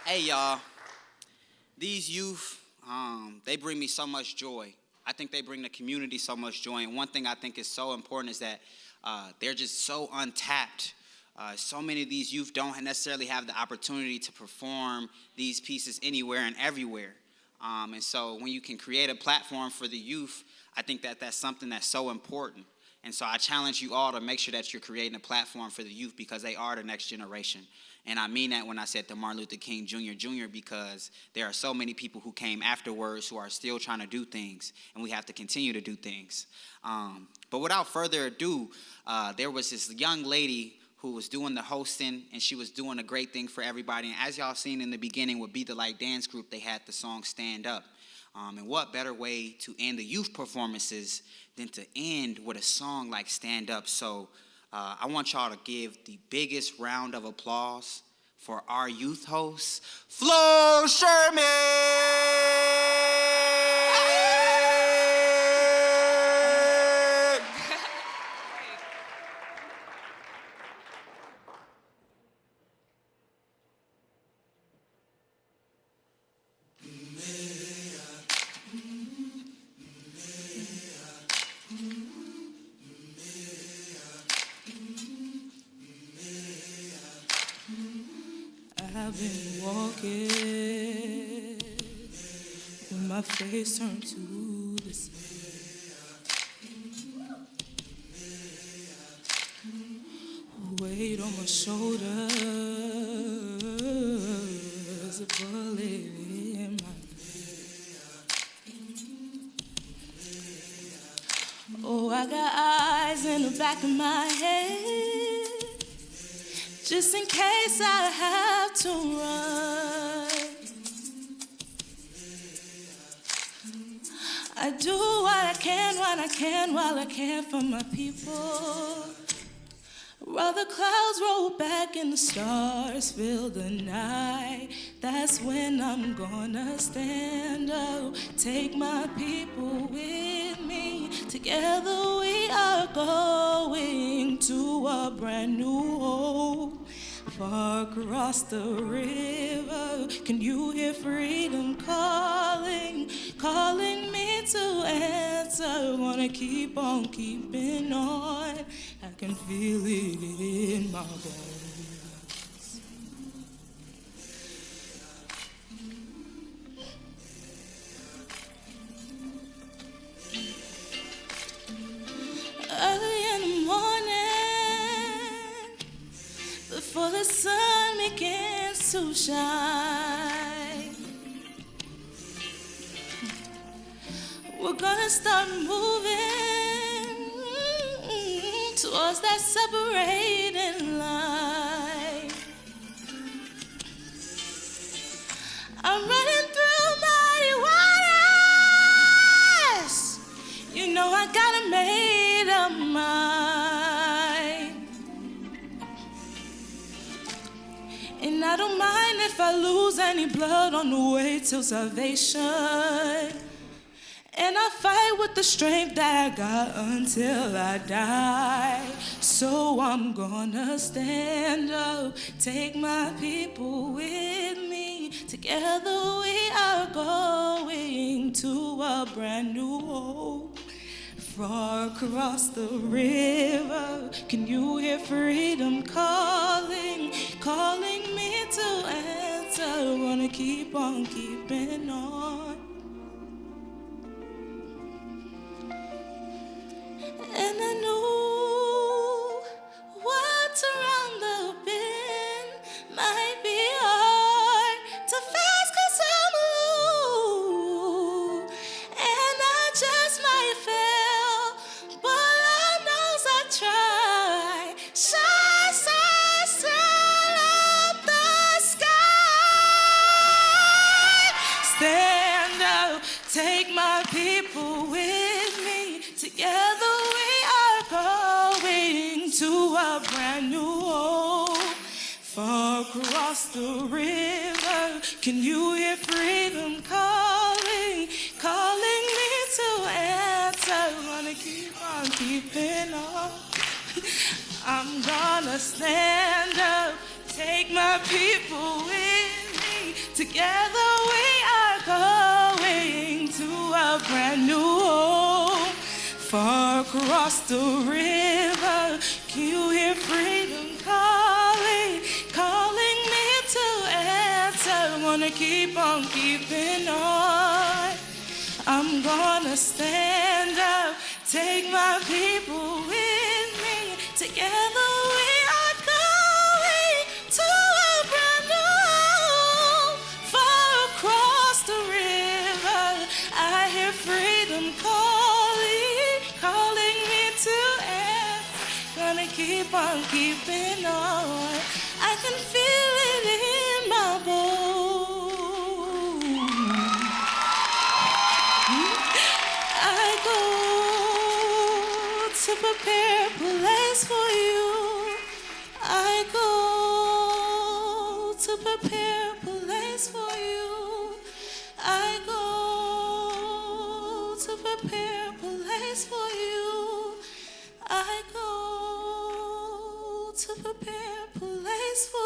Hey, y'all. These youth, they bring me so much joy. I think they bring the community so much joy. And one thing I think is so important is that they're just so untapped. So many of these youth don't necessarily have the opportunity to perform these pieces anywhere and everywhere. And so when you can create a platform for the youth, I think that that's something that's so important. And so I challenge you all to make sure that you're creating a platform for the youth because they are the next generation. And I mean that when I said the Martin Luther King Jr. because there are so many people who came afterwards who are still trying to do things, and we have to continue to do things. But without further ado, there was this young lady who was doing the hosting, and she was doing a great thing for everybody. And as y'all seen in the beginning with Be the Light Dance Group, they had the song Stand Up. And what better way to end the youth performances than to end with a song like Stand Up. So I want y'all to give the biggest round of applause for our youth host, Flo Sherman! I've been walking with my face turned to the sky. Weight on my shoulders, a bullet in my face. Oh, I got eyes in the back of my head, just in case I have to run. I do what I can when I can, while I can for my people. While the clouds roll back and the stars fill the night, that's when I'm gonna stand up, take my people with me. Together we are going to a brand new home. Far across the river, can you hear freedom calling, calling me to answer? Wanna keep on keeping on, I can feel it in my bones. Early in the morning, before the sun begins to shine, we're gonna start moving towards that separating line. I'm running through muddy waters. You know I got a made up mind. And I don't mind if I lose any blood on the way to salvation. And I fight with the strength that I got until I die. So I'm gonna stand up, take my people with me. Together we are going to a brand new home. Far across the river, can you hear freedom calling, calling me to answer? Wanna keep on keeping on. And I knew what's around the bend might be hard to face 'cause I'm blue. And I just might fail, but I knows I try. Shine, shine, shine up the sky. Stand up, take my people with me. Together we are going to a brand new home. Far across the river, can you hear freedom calling, calling me to answer? Wanna keep on keeping on. I'm gonna stand up, take my people with me. Together we are going to a brand new home. Far across the river, can you hear freedom calling, calling me to answer? Wanna keep on keeping on. I'm gonna stand up, take my people with me. Together we are going to a brand new home. Far across the river, I hear freedom calling, calling me to answer. Gonna keep on keeping on. I can feel it in my bones. I go to prepare a place for you. I go to prepare a place for you. I go to prepare a place for you. I go to prepare a place for